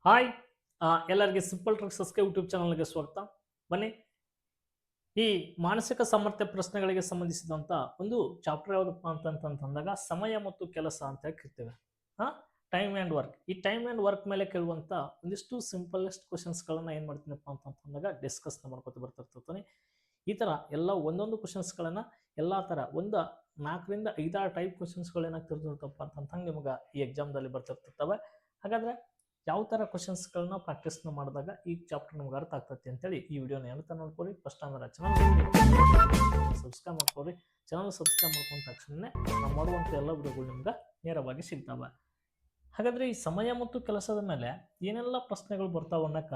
Hi ಎಲ್ಲರಿಗೆ simple ಟ್ರಿಕ್ಸಸ್ಗೆ YouTube ಚಾನಲ್ಗೆ ಸ್ವಾಗತ. ಬನ್ನಿ, ಈ ಮಾನಸಿಕ ಸಾಮರ್ಥ್ಯ ಪ್ರಶ್ನೆಗಳಿಗೆ ಸಂಬಂಧಿಸಿದಂತ ಒಂದು ಚಾಪ್ಟರ್ ಯಾವುದಪ್ಪ ಅಂತಂದಾಗ ಸಮಯ ಮತ್ತು ಕೆಲಸ ಅಂತ ಕರಿತೇವೆ. Time and work. ಈ ಟೈಮ್ ಆ್ಯಂಡ್ ವರ್ಕ್ ಮೇಲೆ ಕೇಳುವಂತ ಒಂದಿಷ್ಟು ಸಿಂಪಲೆಸ್ಟ್ ಕ್ವಶನ್ಸ್ಗಳನ್ನ ಏನು ಮಾಡ್ತೀನಪ್ಪ ಅಂತಂದಾಗ ಡಿಸ್ಕಸ್ ಮಾಡ್ಕೊತ ಬರ್ತಿರ್ತೀನಿ. ಈ ಥರ ಎಲ್ಲ ಒಂದೊಂದು ಕ್ವಶನ್ಸ್ಗಳನ್ನ ಎಲ್ಲ ಥರ ಒಂದು 4ರಿಂದ 5 ಟೈಪ್ ಕ್ವಶನ್ಸ್ಗಳು ಏನಾಗ್ತಿರ್ತಪ್ಪ ಅಂತಂತಂಗೆ ನಿಮ್ಗೆ ಈ ಎಕ್ಸಾಮ್ದಲ್ಲಿ ಬರ್ತಿರ್ತವೆ. ಹಾಗಾದ್ರೆ ಯಾವ ಥರ ಕ್ವಶನ್ಸ್ಗಳನ್ನ ಪ್ರಾಕ್ಟೀಸ್ನ ಮಾಡಿದಾಗ ಈ ಚಾಪ್ಟರ್ ನಮ್ಗೆ ಅರ್ಥ ಆಗ್ತೈತಿ ಅಂತೇಳಿ ಈ ವಿಡಿಯೋನ ಏನಂತ ನೋಡ್ಕೊರಿ. ಫಸ್ಟ್ ಅಂದ್ರೆ ಚಾನಲ್ ಸಬ್ಸ್ಕ್ರೈಬ್ ಮಾಡ್ಕೊರಿ. ಚಾನಲ್ ಸಬ್ಸ್ಕ್ರೈಬ್ ಮಾಡ್ಕೊಂಡ ತಕ್ಷಣ ನಾವು ಮಾಡುವಂಥ ಎಲ್ಲ ವಿಡಿಯೋಗಳು ನಿಮ್ಗೆ ನೇರವಾಗಿ ಸಿಗ್ತಾವೆ. ಹಾಗಾದ್ರೆ ಈ ಸಮಯ ಮತ್ತು ಕೆಲಸದ ಮೇಲೆ ಏನೆಲ್ಲ ಪ್ರಶ್ನೆಗಳು ಬರ್ತಾವ ಅನ್ನಕ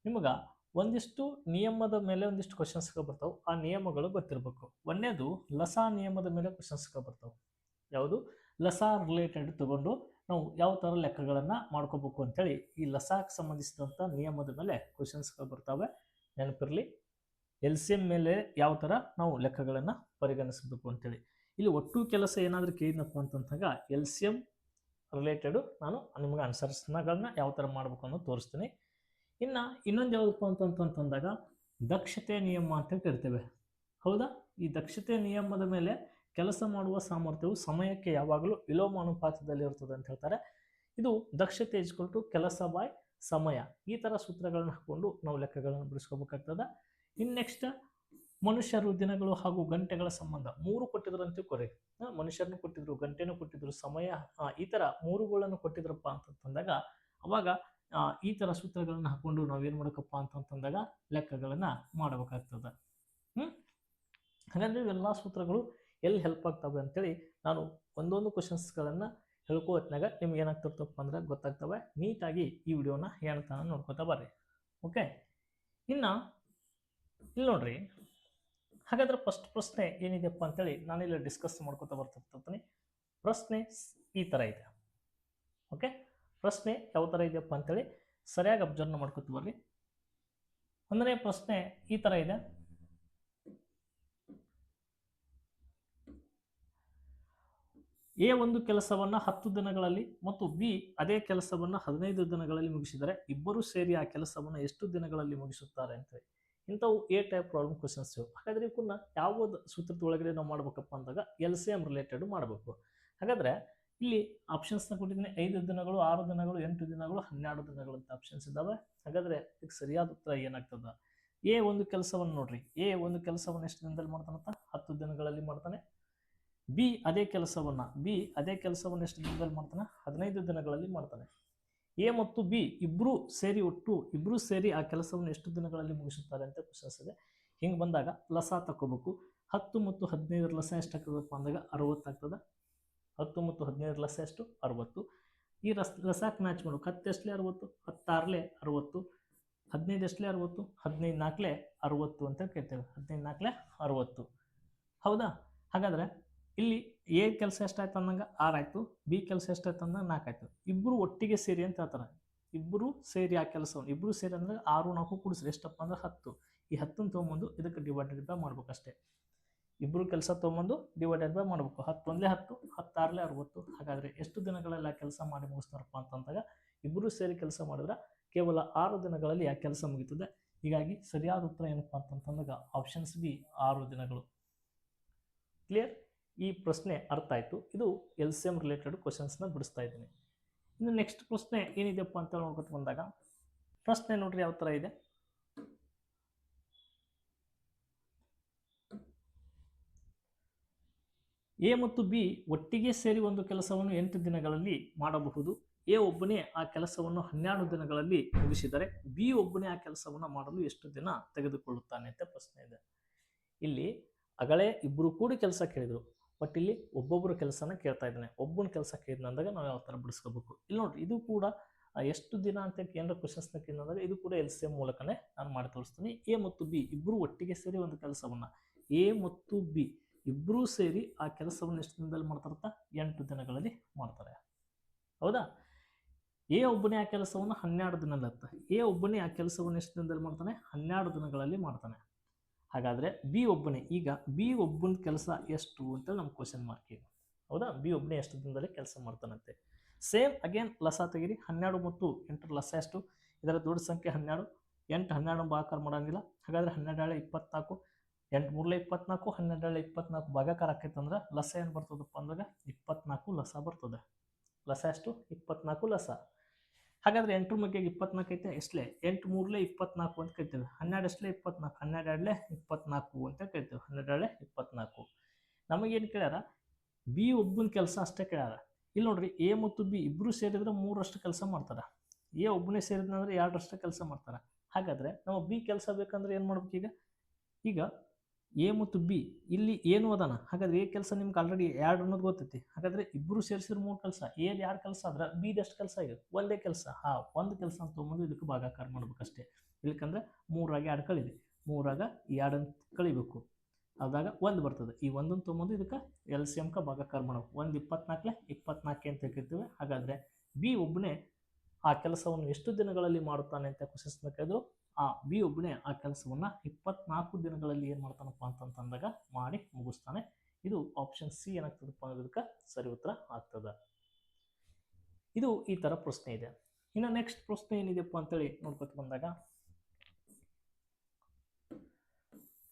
ನಿಮ್ಗೆ ಒಂದಿಷ್ಟು ನಿಯಮದ ಮೇಲೆ ಒಂದಿಷ್ಟು ಕ್ವಶನ್ಸ್ಗಳು ಬರ್ತಾವೆ. ಆ ನಿಯಮಗಳು ಗೊತ್ತಿರಬೇಕು. ಒಂದೇದು ಲಸಾ ನಿಯಮದ ಮೇಲೆ ಕ್ವಶನ್ಸ್ಗಳು ಬರ್ತಾವೆ. ಯಾವುದು ಲಸಾ ರಿಲೇಟೆಡ್ ತಗೊಂಡು ನಾವು ಯಾವ ಥರ ಲೆಕ್ಕಗಳನ್ನು ಮಾಡ್ಕೋಬೇಕು ಅಂತೇಳಿ ಈ ಲಸಾಕ್ಕೆ ಸಂಬಂಧಿಸಿದಂಥ ನಿಯಮದ ಮೇಲೆ ಕ್ವಶನ್ಸ್ಗಳು ಬರ್ತಾವೆ. ನೆನಪಿರಲಿ, LCM ಮೇಲೆ ಯಾವ ಥರ ನಾವು ಲೆಕ್ಕಗಳನ್ನು ಪರಿಗಣಿಸಬೇಕು ಅಂತೇಳಿ. ಇಲ್ಲಿ ಒಟ್ಟು ಕೆಲಸ ಏನಾದರೂ ಕೇಳಿದಪ್ಪ ಅಂತಂದಾಗ LCM ರಿಲೇಟೆಡು ನಾನು ನಿಮ್ಗೆ ಆನ್ಸರ್ಸ್ಗಳನ್ನ ಯಾವ ಥರ ಮಾಡ್ಬೇಕು ಅನ್ನೋದು ತೋರಿಸ್ತೀನಿ. ಇನ್ನೊಂದು ಯಾವುದಪ್ಪ ಅಂತಂದಾಗ ದಕ್ಷತೆ ನಿಯಮ ಅಂತ ಕರಿತೇವೆ. ಹೌದಾ? ಈ ದಕ್ಷತೆ ನಿಯಮದ ಮೇಲೆ ಕೆಲಸ ಮಾಡುವ ಸಾಮರ್ಥ್ಯವು ಸಮಯಕ್ಕೆ ಯಾವಾಗಲೂ ವಿಲೋಮಾನುಪಾತದಲ್ಲಿ ಇರ್ತದೆ ಅಂತ ಹೇಳ್ತಾರೆ. ಇದು ದಕ್ಷತೆ ಇಸ್ಕೊಟ್ಟು ಕೆಲಸ ಬಾಯ್ ಸಮಯ, ಈ ಥರ ಸೂತ್ರಗಳನ್ನ ಹಾಕೊಂಡು ನಾವು ಲೆಕ್ಕಗಳನ್ನು ಬಿಡಿಸ್ಕೋಬೇಕಾಗ್ತದೆ. ನೆಕ್ಸ್ಟ್ ಮನುಷ್ಯರು ದಿನಗಳು ಹಾಗೂ ಗಂಟೆಗಳ ಸಂಬಂಧ 3 ಕೊಟ್ಟಿದ್ರು ಅಂತ ಕೊರೆ. ಮನುಷ್ಯರನ್ನು ಕೊಟ್ಟಿದ್ರು, ಗಂಟೆನೂ ಕೊಟ್ಟಿದ್ರು, ಸಮಯ ಈ ಥರ 3ಗಳನ್ನು ಕೊಟ್ಟಿದ್ರಪ್ಪ ಅಂತಂದಾಗ ಅವಾಗ ಈ ಥರ ಸೂತ್ರಗಳನ್ನ ಹಾಕೊಂಡು ನಾವೇನು ಮಾಡಬೇಕಪ್ಪ ಅಂತಂದಾಗ ಲೆಕ್ಕಗಳನ್ನು ಮಾಡಬೇಕಾಗ್ತದೆ. ಹಾಗಾದ್ರೆ ಇವೆಲ್ಲ ಸೂತ್ರಗಳು ಎಲ್ಲಿ ಹೆಲ್ಪ್ ಆಗ್ತವೆ ಅಂತೇಳಿ ನಾನು ಒಂದೊಂದು ಕ್ವಶನ್ಸ್ಗಳನ್ನು ಹೇಳ್ಕೋ ಹೊತ್ನಾಗ ನಿಮ್ಗೆ ಏನಾಗ್ತಿರ್ತಪ್ಪ ಅಂದ್ರೆ ಗೊತ್ತಾಗ್ತವೆ. ನೀಟಾಗಿ ಈ ವಿಡಿಯೋನ ಹೇಳ್ತಾನೆ ನೋಡ್ಕೊತಾ ಬರ್ರಿ. ಓಕೆ, ಇಲ್ಲಿ ನೋಡ್ರಿ. ಹಾಗಾದ್ರೆ ಫಸ್ಟ್ ಪ್ರಶ್ನೆ ಏನಿದೆಪ್ಪ ಅಂತೇಳಿ ನಾನಿಲ್ಲಿ ಡಿಸ್ಕಸ್ ಮಾಡ್ಕೊತಾ ಬರ್ತಿರ್ತೀನಿ. ಪ್ರಶ್ನೆ ಈ ಥರ ಇದೆ. ಓಕೆ, ಪ್ರಶ್ನೆ ಯಾವ ಥರ ಇದೆಯಪ್ಪ ಅಂತೇಳಿ ಸರಿಯಾಗಿ ಅಬ್ಸರ್ವ್ ಮಾಡ್ಕೊತ ಬರ್ರಿ. ಒಂದನೇ ಪ್ರಶ್ನೆ ಈ ಥರ ಇದೆ. ಎ ಒಂದು ಕೆಲಸವನ್ನು 10 ದಿನಗಳಲ್ಲಿ ಮತ್ತು ಬಿ ಅದೇ ಕೆಲಸವನ್ನು 15 ದಿನಗಳಲ್ಲಿ ಮುಗಿಸಿದರೆ ಇಬ್ಬರು ಸೇರಿ ಆ ಕೆಲಸವನ್ನು ಎಷ್ಟು ದಿನಗಳಲ್ಲಿ ಮುಗಿಸುತ್ತಾರೆ ಅಂತ. ಇಂಥವು ಎ ಟೈಪ್ ಪ್ರಾಬ್ಲಮ್ ಕ್ವಶನ್ಸ್. ಹಾಗಾದ್ರೆ ಇವನ್ನ ಯಾವ್ದು ಸೂತ್ರದ ಒಳಗಡೆ ನಾವು ಮಾಡ್ಬೇಕಪ್ಪ ಅಂದಾಗ LCM ರಿಲೇಟೆಡ್ ಮಾಡಬೇಕು. ಹಾಗಾದ್ರೆ ಇಲ್ಲಿ ಆಪ್ಷನ್ಸ್ನ ಕೊಟ್ಟಿದ್ದೀನಿ. 5 ದಿನಗಳು, 6 ದಿನಗಳು, 8 ದಿನಗಳು, 12 ದಿನಗಳು ಅಂತ ಆಪ್ಷನ್ಸ್ ಇದ್ದಾವೆ. ಹಾಗಾದ್ರೆ ಇದಕ್ಕೆ ಸರಿಯಾದ ಉತ್ತರ ಏನಾಗ್ತದ? ಎ ಒಂದು ಕೆಲಸವನ್ನು ನೋಡ್ರಿ. ಎ ಒಂದು ಕೆಲಸವನ್ನು ಎಷ್ಟು ದಿನದಲ್ಲಿ ಮಾಡ್ತಾನಂತ? 10 ದಿನಗಳಲ್ಲಿ ಮಾಡ್ತಾನೆ. ಬಿ ಅದೇ ಕೆಲಸವನ್ನು ಎಷ್ಟು ದಿನದಲ್ಲಿ ಮಾಡ್ತಾನೆ? 15 ದಿನಗಳಲ್ಲಿ ಮಾಡ್ತಾನೆ. ಎ ಮತ್ತು ಬಿ ಇಬ್ರು ಸೇರಿ ಆ ಕೆಲಸವನ್ನು ಎಷ್ಟು ದಿನಗಳಲ್ಲಿ ಮುಗಿಸುತ್ತಾರೆ ಅಂತ ಕ್ವಶನ್ಸ್ ಇದೆ. ಹಿಂಗೆ ಬಂದಾಗ ಲಸ ತಗೋಬೇಕು. 10 ಮತ್ತು 15 ಲಸ ಎಷ್ಟಾಗ್ತದಪ್ಪ ಅಂದಾಗ 60 ಆಗ್ತದೆ. 10 ಮತ್ತು 15 ಲಸ ಎಷ್ಟು? 60. ಈ ಲಸಕ್ಕೆ ಮ್ಯಾಚ್ ಮಾಡ್ಬೇಕು. 10 ಎಷ್ಟಲೇ 60, 10 6 60, 15 ಎಷ್ಟಲೇ 60, 15 4 60 ಅಂತ ಕೇಳ್ತೇವೆ. 15 4 60. ಹೌದಾ? ಹಾಗಾದ್ರೆ ಇಲ್ಲಿ ಎ ಕೆಲಸ ಎಷ್ಟಾಯ್ತು ಅಂದಂಗೆ 6 ಆಯ್ತು, ಬಿ ಕೆಲಸ ಎಷ್ಟಾಯ್ತು ಅಂದಂಗೆ 4 ಆಯ್ತು. ಇಬ್ಬರು ಒಟ್ಟಿಗೆ ಸೇರಿ ಅಂತ ಹೇಳ್ತಾರೆ. ಇಬ್ಬರು ಸೇರಿ ಆ ಕೆಲಸವನ್ನು, ಇಬ್ಬರು ಸೇರಿ ಅಂದ್ರೆ 6 4 ಕೂಡಿಸ್ರಿ ಎಷ್ಟಪ್ಪ ಅಂದ್ರೆ 10. ಈ 10 ತೊಗೊಂಬಂದು ಇದಕ್ಕೆ ಡಿವೈಡೆಡ್ ಬೈ ಮಾಡ್ಬೇಕಷ್ಟೇ. ಇಬ್ಬರು ಕೆಲಸ ತೊಗೊಂಬಂದು ಡಿವೈಡೆಡ್ ಬೈ ಮಾಡ್ಬೇಕು. 10 1 10, 10 6 60. ಹಾಗಾದ್ರೆ ಎಷ್ಟು ದಿನಗಳೆಲ್ಲ ಕೆಲಸ ಮಾಡಿ ಮುಗಿಸ್ತಾರಪ್ಪ ಅಂತಂದಾಗ ಇಬ್ಬರು ಸೇರಿ ಕೆಲಸ ಮಾಡಿದ್ರೆ ಕೇವಲ 6 ದಿನಗಳಲ್ಲಿ ಆ ಕೆಲಸ ಮುಗೀತದೆ. ಹೀಗಾಗಿ ಸರಿಯಾದ ಉತ್ತರ ಏನಪ್ಪ ಅಂತಂದಾಗ ಆಪ್ಷನ್ಸ್ ಬಿ 6 ದಿನಗಳು. ಕ್ಲಿಯರ್? ಈ ಪ್ರಶ್ನೆ ಅರ್ಥ ಆಯ್ತು. ಇದು LCM ರಿಲೇಟೆಡ್ ಕ್ವಶನ್ಸ್ನ ಬಿಡಿಸ್ತಾ ಇದ್ದೀನಿ. ಇನ್ನು ನೆಕ್ಸ್ಟ್ ಪ್ರಶ್ನೆ ಏನಿದೆಪ್ಪ ಅಂತ ನೋಡ್ಕೊತ ಬಂದಾಗ ಪ್ರಶ್ನೆ ನೋಡ್ರಿ ಯಾವ ಥರ ಇದೆ. ಎ ಮತ್ತು ಬಿ ಒಟ್ಟಿಗೆ ಸೇರಿ ಒಂದು ಕೆಲಸವನ್ನು 8 ದಿನಗಳಲ್ಲಿ ಮಾಡಬಹುದು. ಎ ಒಬ್ಬನೇ ಆ ಕೆಲಸವನ್ನು 12 ದಿನಗಳಲ್ಲಿ ಮುಗಿಸಿದರೆ ಬಿ ಒಬ್ಬನೇ ಆ ಕೆಲಸವನ್ನು ಮಾಡಲು ಎಷ್ಟು ದಿನ ತೆಗೆದುಕೊಳ್ಳುತ್ತಾನೆ ಅಂತ ಪ್ರಶ್ನೆ ಇದೆ. ಇಲ್ಲಿ ಅಗಳೇ ಇಬ್ಬರು ಕೂಡಿ ಕೆಲಸ ಕೇಳಿದ್ರು, ಬಟ್ ಇಲ್ಲಿ ಒಬ್ಬೊಬ್ಬರು ಕೆಲಸನ ಕೇಳ್ತಾ ಇದ್ದಾನೆ. ಒಬ್ಬನ ಕೆಲಸ ಕೇಳಿದಂದಾಗ ನಾವು ಯಾವ ಥರ ಬಿಡಿಸ್ಕೋಬೇಕು. ಇಲ್ಲಿ ನೋಡ್ರಿ, ಇದು ಕೂಡ ಎಷ್ಟು ದಿನ ಅಂತ ಕೇಂದ್ರ ಕ್ವಶನ್ಸ್ನ ಕೇಳಿದಾಗ ಇದು ಕೂಡ LCM ಮೂಲಕನೇ ನಾನು ಮಾಡಿ ತೋರಿಸ್ತೀನಿ. ಎ ಮತ್ತು ಬಿ ಇಬ್ಬರು ಒಟ್ಟಿಗೆ ಸೇರಿ ಒಂದು ಕೆಲಸವನ್ನು, ಎ ಮತ್ತು ಬಿ ಇಬ್ಬರೂ ಸೇರಿ ಆ ಕೆಲಸವನ್ನು ಎಷ್ಟು ದಿನದಲ್ಲಿ ಮಾಡ್ತಾರಂತ? 8 ದಿನಗಳಲ್ಲಿ ಮಾಡ್ತಾರೆ. ಹೌದಾ? ಎ ಒಬ್ಬನೇ ಆ ಕೆಲಸವನ್ನು 12 ದಿನದಲ್ಲಿ ಎ ಒಬ್ಬನೇ ಆ ಕೆಲಸವನ್ನು ಎಷ್ಟು ದಿನದಲ್ಲಿ ಮಾಡ್ತಾನೆ? 12 ದಿನಗಳಲ್ಲಿ ಮಾಡ್ತಾನೆ. ಹಾಗಾದ್ರೆ ಬಿ ಒಬ್ಬನೇ, ಈಗ ಬಿ ಒಬ್ಬನ ಕೆಲಸ ಎಷ್ಟು ಅಂತ ನಮ್ಮ ಕ್ವಶನ್ ಮಾರ್ಕ್ ಇದೆ. ಹೌದಾ? ಬಿ ಒಬ್ಬನೇ ಎಷ್ಟು ದಿನದಲ್ಲಿ ಕೆಲಸ ಮಾಡ್ತಾನಂತೆ. ಸೇಮ್ ಅಗೇನ್ ಲಸ ತೆಗಿರಿ. 12 ಮತ್ತು 8 ಲಸ ಎಷ್ಟು? ಇದರ ದೊಡ್ಡ ಸಂಖ್ಯೆ 12, 8 12 ಭಾಗಾಕಾರ ಮಾಡಂಗಿಲ್ಲ. ಹಾಗಾದ್ರೆ 12 24, 8 3 24, 12 24 ಭಾಗಾಕಾರ ಆಕೈತೆ ಅಂದ್ರೆ ಲಸ ಏನು ಬರ್ತದಪ್ಪ ಅಂದಾಗ 24 ಲಸ ಬರ್ತದೆ. ಲಸ ಎಷ್ಟು? 24 ಲಸ. ಹಾಗಾದ್ರೆ 8 ಮಗ್ಗೆಗೆ 24 ಐತೆ, ಎಷ್ಟಲೇ? 8 3 24 ಅಂತ ಕರಿತೇವೆ. 12 ಎಷ್ಟಲೇ? 24. 12 24 ಅಂತ ಕರಿತೇವೆ. 12 24. ನಮಗೇನು ಕೇಳ್ಯಾರ? ಬಿ ಒಬ್ಬನ ಕೆಲಸ ಅಷ್ಟೇ ಕೇಳ್ಯಾರ. ಇಲ್ಲಿ ನೋಡ್ರಿ, ಎ ಮತ್ತು ಬಿ ಇಬ್ರು ಸೇರಿದ್ರೆ 3ರಷ್ಟು ಕೆಲಸ ಮಾಡ್ತಾರ. ಎ ಒಬ್ಬನೇ ಸೇರಿದ್ನಂದ್ರೆ 2ರಷ್ಟು ಕೆಲಸ ಮಾಡ್ತಾರ. ಹಾಗಾದ್ರೆ ನಾವು ಬಿ ಕೆಲಸ ಬೇಕಂದ್ರೆ ಏನು ಮಾಡ್ಬೇಕು? ಈಗ ಎ ಮತ್ತು ಬಿ ಇಲ್ಲಿ ಏನು ಅದಾನ, ಹಾಗಾದ್ರೆ ಎ ಕೆಲಸ ನಿಮ್ಗೆ ಆಲ್ರೆಡಿ 2 ಅನ್ನೋದು ಗೊತ್ತೈತಿ. ಹಾಗಾದ್ರೆ ಇಬ್ರು ಸೇರಿಸಿದ್ರೆ 3 ಕೆಲಸ, ಎ 2 ಕೆಲಸ ಆದ್ರೆ ಬಿ ಎಷ್ಟು ಕೆಲಸ? ಈಗ ಒಂದೇ ಕೆಲಸ. ಒಂದು ಕೆಲಸ ಅಂತ ತೊಗೊಂಡು ಇದಕ್ಕೆ ಭಾಗಾಕಾರ ಮಾಡ್ಬೇಕಷ್ಟೇ. ಇಲ್ಲಕಂದ್ರೆ 3 ಆಗಿ 2 ಕಳಿದೆ, 3 2 ಅಂತ ಕಳಿಬೇಕು. ಆದಾಗ 1 ಬರ್ತದೆ. ಈ 1 ತೊಗೊಂಡು ಇದಕ್ಕೆ LCM ಭಾಗಾಕಾರ ಮಾಡಬೇಕು. 1 24 24 ಅಂತ ಹೇಳ್ತೀವಿ. ಹಾಗಾದ್ರೆ ಬಿ ಒಬ್ಬನೇ ಆ ಕೆಲಸವನ್ನು ಎಷ್ಟು ದಿನಗಳಲ್ಲಿ ಮಾಡುತ್ತಾನೆ ಅಂತ ಕ್ವಶನ್ಸ್ ಕೇಳಿದ್ರು. ಬಿ ಒಬ್ಬನೇ ಆ ಕೆಲಸವನ್ನ 24 ದಿನಗಳಲ್ಲಿ ಏನು ಮಾಡ್ತಾನಪ್ಪ ಅಂತಂದಾಗ ಮಾಡಿ ಮುಗಿಸ್ತಾನೆ. ಇದು ಆಪ್ಷನ್ ಸಿ ಏನಾಗ್ತದಪ್ಪ ಅನ್ನೋದಕ್ಕೆ ಸರಿ ಉತ್ತರ ಆಗ್ತದೆ. ಇದು ಈ ತರ ಪ್ರಶ್ನೆ ಇದೆ. ಇನ್ನು ನೆಕ್ಸ್ಟ್ ಪ್ರಶ್ನೆ ಏನಿದೆಪ್ಪ ಅಂತೇಳಿ ನೋಡ್ಕೊತ ಬಂದಾಗ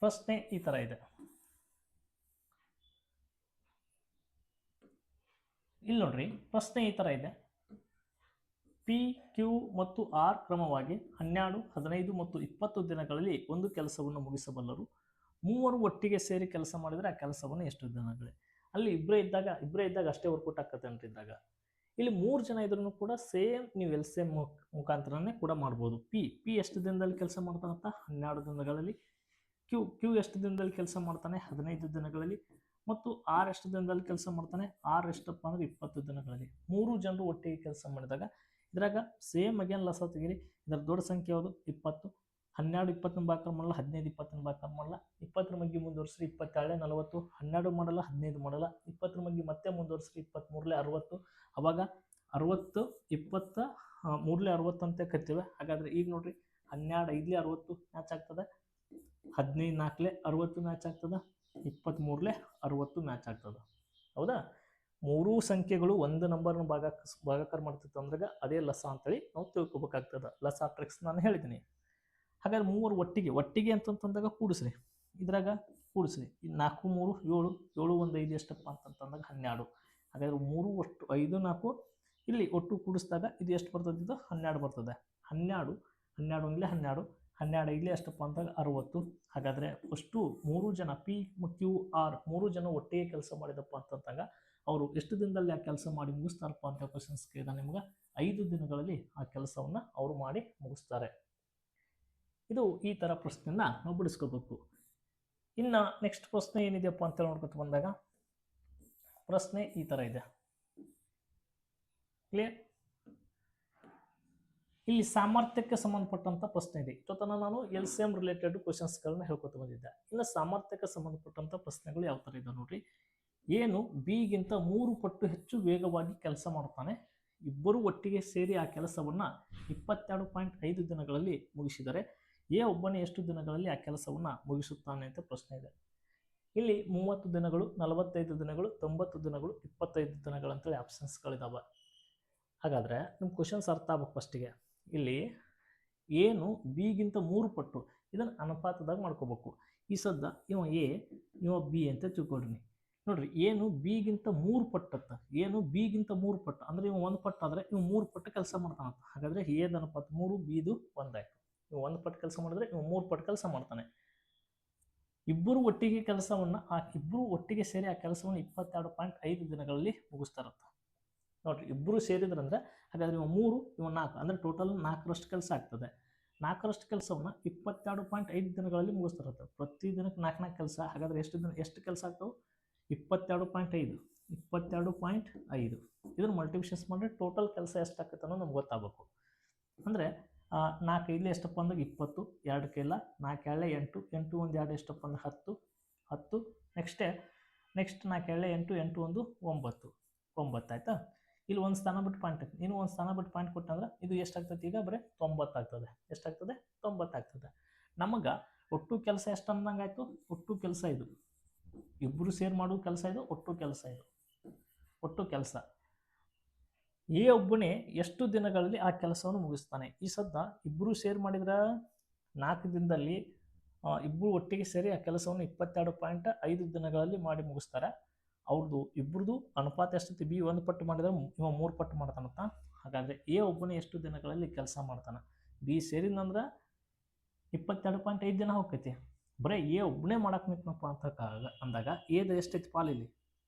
ಪ್ರಶ್ನೆ ಈ ತರ ಇದೆ. ಇಲ್ಲಿ ನೋಡ್ರಿ, ಪ್ರಶ್ನೆ ಈ ತರ ಇದೆ. ಪಿ, ಕ್ಯೂ ಮತ್ತು ಆರ್ ಕ್ರಮವಾಗಿ 12, 15 ಮತ್ತು 20 ದಿನಗಳಲ್ಲಿ ಒಂದು ಕೆಲಸವನ್ನು ಮುಗಿಸಬಲ್ಲರು. ಮೂವರು ಒಟ್ಟಿಗೆ ಸೇರಿ ಕೆಲಸ ಮಾಡಿದರೆ ಆ ಕೆಲಸವನ್ನು ಎಷ್ಟು ದಿನಗಳೇ? ಅಲ್ಲಿ ಇಬ್ಬರೇ ಇದ್ದಾಗ ಅಷ್ಟೇ ವರ್ಕೌಟ್ ಆಗ್ತದೆ ಅಂತಿದ್ದಾಗ, ಇಲ್ಲಿ 3 ಜನ ಇದ್ರೂ ಕೂಡ ಸೇಮ್ ನೀವು LCM ಮುಖಾಂತರನೇ ಕೂಡ ಮಾಡ್ಬೋದು. ಪಿ ಎಷ್ಟು ದಿನದಲ್ಲಿ ಕೆಲಸ ಮಾಡ್ತಾನಂತ? 12 ದಿನಗಳಲ್ಲಿ. ಕ್ಯೂ ಎಷ್ಟು ದಿನದಲ್ಲಿ ಕೆಲಸ ಮಾಡ್ತಾನೆ? 15 ದಿನಗಳಲ್ಲಿ. ಮತ್ತು ಆರ್ ಎಷ್ಟು ದಿನದಲ್ಲಿ ಕೆಲಸ ಮಾಡ್ತಾನೆ? ಆರ್ ಎಷ್ಟಪ್ಪ ಅಂದ್ರೆ 20 ದಿನಗಳಲ್ಲಿ. 3 ಜನರು ಒಟ್ಟಿಗೆ ಕೆಲಸ ಮಾಡಿದಾಗ ಇದ್ರಾಗ ಸೇಮ್ ಅಗೇನ್ ಲಸ ತೆಗಿರಿ. ಇದರ ದೊಡ್ಡ ಸಂಖ್ಯೆ ಯಾವುದು? 20. 12 20 ಭಾಗಾಕಾರ ಮಾಡಲ್ಲ, 15 20 ಭಾಗಾಕಾರ ಮಾಡಲ್ಲ. 20 ಮಗ್ಗಿ ಮುಂದುವರಿಸ್ರಿ, 27 40. 12 ಮಾಡಲ್ಲ, 15 ಮಾಡಲ್ಲ. 20 ಮಗ್ಗಿ ಮತ್ತೆ ಮುಂದುವರಿಸ್ರಿ, 23 60. ಅವಾಗ 60 20 3 60 ಅಂತ ಕರಿತೇವೆ. ಹಾಗಾದ್ರೆ ಈಗ ನೋಡ್ರಿ, 12 5 60 ಮ್ಯಾಚ್ ಆಗ್ತದೆ, 15 4 60 ಮ್ಯಾಚ್ ಆಗ್ತದೆ, 23 60 ಮ್ಯಾಚ್ ಆಗ್ತದೆ. ಹೌದಾ? 3 ಸಂಖ್ಯೆಗಳು ಒಂದು ನಂಬರ್ನ ಭಾಗಾಕಾರ ಮಾಡ್ತಿತ್ತು ಅಂದಾಗ ಅದೇ ಲಸ ಅಂತೇಳಿ ನಾವು ತಿಳ್ಕೊಬೇಕಾಗ್ತದೆ. ಲಸ ಟ್ರಿಕ್ಸ್ ನಾನು ಹೇಳಿದ್ದೀನಿ. ಹಾಗಾದ್ರೆ 3 ಒಟ್ಟಿಗೆ ಅಂತಂದಾಗ ಕೂಡಿಸ್ರಿ. ಇದ್ರಾಗ ಕೂಡಿಸ್ರಿ. 4 3 7, 7 1 5 ಎಷ್ಟಪ್ಪ ಅಂತಂದಾಗ 12. ಹಾಗಾದ್ರೆ 3 ಒಟ್ಟು 5 4 ಇಲ್ಲಿ ಒಟ್ಟು ಕೂಡಿಸಿದಾಗ ಇದು ಎಷ್ಟು ಬರ್ತದೆ? ಇದು 12 ಬರ್ತದೆ. 12 12 1 12, 12 5 ಎಷ್ಟಪ್ಪ ಅಂದಾಗ 60. ಹಾಗಾದ್ರೆ ಅಷ್ಟು 3 ಜನ ಪಿ ಕ್ಯೂ ಆರ್ 3 ಜನ ಒಟ್ಟಿಗೆ ಕೆಲಸ ಮಾಡಿದಪ್ಪ ಅಂತಂದಾಗ ಅವರು ಎಷ್ಟು ದಿನದಲ್ಲಿ ಆ ಕೆಲಸ ಮಾಡಿ ಮುಗಿಸ್ತಾರಪ್ಪ ಅಂತ ಕ್ವಶನ್ಸ್ ಕೇಳಿದ ನಿಮ್ಗೆ 5 ದಿನಗಳಲ್ಲಿ ಆ ಕೆಲಸವನ್ನ ಅವರು ಮಾಡಿ ಮುಗಿಸ್ತಾರೆ. ಇದು ಈ ತರ ಪ್ರಶ್ನೆಯನ್ನ ನಾವು ಬಿಡಿಸ್ಕೋಬೇಕು. ಇನ್ನ ನೆಕ್ಸ್ಟ್ ಪ್ರಶ್ನೆ ಏನಿದೆಯಪ್ಪ ಅಂತ ನೋಡ್ಕೊತ ಬಂದಾಗ ಪ್ರಶ್ನೆ ಈ ತರ ಇದೆ. ಕ್ಲಿಯರ್? ಇಲ್ಲಿ ಸಾಮರ್ಥ್ಯಕ್ಕೆ ಸಂಬಂಧಪಟ್ಟಂತ ಪ್ರಶ್ನೆ ಇದೆ. ಇವತ್ತನ ನಾನು LCM ರಿಲೇಟೆಡ್ ಕ್ವಶನ್ಸ್ ಗಳನ್ನ ಹೇಳ್ಕೊತ ಬಂದಿದ್ದೆ. ಇನ್ನು ಸಾಮರ್ಥ್ಯಕ್ಕೆ ಸಂಬಂಧಪಟ್ಟಂತ ಪ್ರಶ್ನೆಗಳು ಯಾವ ತರ ಇದೆ ನೋಡ್ರಿ. ಏನು ಬಿಗಿಂತ 3 ಪಟ್ಟು ಹೆಚ್ಚು ವೇಗವಾಗಿ ಕೆಲಸ ಮಾಡುತ್ತಾನೆ. ಇಬ್ಬರು ಒಟ್ಟಿಗೆ ಸೇರಿ ಆ ಕೆಲಸವನ್ನ 22.5 ದಿನಗಳಲ್ಲಿ ಮುಗಿಸಿದರೆ ಎ ಒಬ್ಬನೇ ಎಷ್ಟು ದಿನಗಳಲ್ಲಿ ಆ ಕೆಲಸವನ್ನ ಮುಗಿಸುತ್ತಾನೆ ಅಂತ ಪ್ರಶ್ನೆ ಇದೆ. ಇಲ್ಲಿ 30 ದಿನಗಳು, 45 ದಿನಗಳು, 90 ದಿನಗಳು, 25 ದಿನಗಳು ಅಂತೇಳಿ ಆಪ್ಷನ್ಸ್ಗಳಿದಾವೆ. ಹಾಗಾದ್ರೆ ನಿಮ್ಮ ಕ್ವಶನ್ಸ್ ಅರ್ಥ ಆಗ್ಬೇಕು. ಫಸ್ಟಿಗೆ ಇಲ್ಲಿ ಏನು ಬಿಗಿಂತ 3 ಪಟ್ಟು, ಇದನ್ನು ಅನುಪಾತದಾಗ ಮಾಡ್ಕೋಬೇಕು. ಈ ಸದ್ದ ಇವ ಎ ಇವ ಬಿ ಅಂತ ತಿಳ್ಕೊಳ್ರಿ. ನೋಡ್ರಿ, ಏನು ಬಿಗಿಂತ 3 ಪಟ್ಟತ್ತ, ಏನು ಬಿಗಿಂತ 3 ಪಟ್ಟು ಅಂದ್ರೆ ಇವ 1 ಪಟ್ಟು ಆದ್ರೆ ಇವ್ 3 ಪಟ್ಟು ಕೆಲಸ ಮಾಡ್ತಾನಂತ. ಹಾಗಾದ್ರೆ ಎದ ಅನುಪಾತ 3, ಬಿದು 1 ಆಯ್ತು. ಇವ್ 1 ಪಟ್ಟು ಕೆಲಸ ಮಾಡಿದ್ರೆ ಇವ್ 3 ಪಟ್ಟು ಕೆಲಸ ಮಾಡ್ತಾನೆ. ಇಬ್ಬರು ಒಟ್ಟಿಗೆ ಕೆಲಸವನ್ನ ಇಬ್ಬರು ಒಟ್ಟಿಗೆ ಸೇರಿ ಆ ಕೆಲಸವನ್ನು 22.5 ದಿನಗಳಲ್ಲಿ ಮುಗಿಸ್ತಾರಂತ. ನೋಡ್ರಿ, ಇಬ್ಬರು ಸೇರಿದ್ರಂದ್ರೆ ಹಾಗಾದ್ರೆ ಇವ 3 ಇವ 4 ಅಂದ್ರೆ ಟೋಟಲ್ 4ರಷ್ಟು ಕೆಲಸ ಆಗ್ತದೆ. 4ರಷ್ಟು ಕೆಲಸವನ್ನ 22.5 ದಿನಗಳಲ್ಲಿ ಮುಗಿಸ್ತಾರಂತ. ಪ್ರತಿ ದಿನಕ್ಕೆ 4 ಕೆಲಸ. ಹಾಗಾದ್ರೆ ಎಷ್ಟು ಕೆಲಸ ಆಗ್ತಾವೆ? 22.5 22.5 ಇದನ್ನ ಮಲ್ಟಿಪ್ಲಿಕೇಶನ್ ಮಾಡಿದ್ರೆ ಟೋಟಲ್ ಕೆಲಸ ಎಷ್ಟು ಆಕೈತೆ ಅನ್ನೋದು ನಮ್ಗೆ ಗೊತ್ತಾಗಬೇಕು. ಅಂದ್ರೆ 4 5 ಎಷ್ಟಪ್ಪ ಅಂದಾಗ 20, 2 ಕೈಲ 4 2 8, 8 1 2 ಎಷ್ಟಪ್ಪ ಅಂದ್ರೆ 10 10. ನೆಕ್ಸ್ಟ್ 4 2 8, 8 1 9 9 ಆಯ್ತಾ. ಇಲ್ಲಿ ಒಂದು ಸ್ಥಾನ ಬಿಟ್ಟು ಪಾಯಿಂಟ್ ಆಗ್ತದೆ. ಇನ್ನು ಒಂದು ಸ್ಥಾನ ಬಿಟ್ಟು ಪಾಯಿಂಟ್ ಕೊಟ್ಟಂದ್ರೆ ಇದು ಎಷ್ಟಾಗ್ತದೆ? ಈಗ ಬರೀ 90 ಆಗ್ತದೆ. ಎಷ್ಟಾಗ್ತದೆ? 90 ಆಗ್ತದೆ. ನಮಗೆ ಒಟ್ಟು ಕೆಲಸ ಎಷ್ಟು ಅಂದಂಗೆ ಆಯ್ತು? ಒಟ್ಟು ಕೆಲಸ ಇದು ಇಬ್ಬರು ಸೇರಿ ಮಾಡೋ ಕೆಲಸ ಇದು. ಒಟ್ಟು ಕೆಲಸ ಇದು. ಒಟ್ಟು ಕೆಲಸ ಎ ಒಬ್ಬನೇ ಎಷ್ಟು ದಿನಗಳಲ್ಲಿ ಆ ಕೆಲಸವನ್ನು ಮುಗಿಸ್ತಾನೆ? ಈ ಸದ್ದ ಇಬ್ಬರು ಸೇರ್ ಮಾಡಿದ್ರೆ 4 ದಿನದಲ್ಲಿ ಇಬ್ಬರು ಒಟ್ಟಿಗೆ ಸೇರಿ ಆ ಕೆಲಸವನ್ನು 22.5 ದಿನಗಳಲ್ಲಿ ಮಾಡಿ ಮುಗಿಸ್ತಾರೆ. ಅವ್ರದ್ದು ಇಬ್ಬರದು ಅನುಪಾತ ಎಷ್ಟೈತಿ? ಬಿ 1 ಪಟ್ಟು ಮಾಡಿದ್ರೆ ಇವ 3 ಪಟ್ಟು ಮಾಡ್ತಾನಂತ. ಹಾಗಾದರೆ ಎ ಒಬ್ಬನೇ ಎಷ್ಟು ದಿನಗಳಲ್ಲಿ ಕೆಲಸ ಮಾಡ್ತಾನೆ? ಬಿ ಸೇರಿದಂದ್ರೆ 22.5 ದಿನ ಹೋಗ್ತೈತಿ. ಬರೀ ಎ ಒಬ್ಬನೇ ಮಾಡಕ್ಕೆ ನಿಂತನಪ್ಪ ಅಂತ ಅಂದಾಗ ಎದ ಎಷ್ಟೈತಿ ಪಾಲಿಲ್ಲಿ?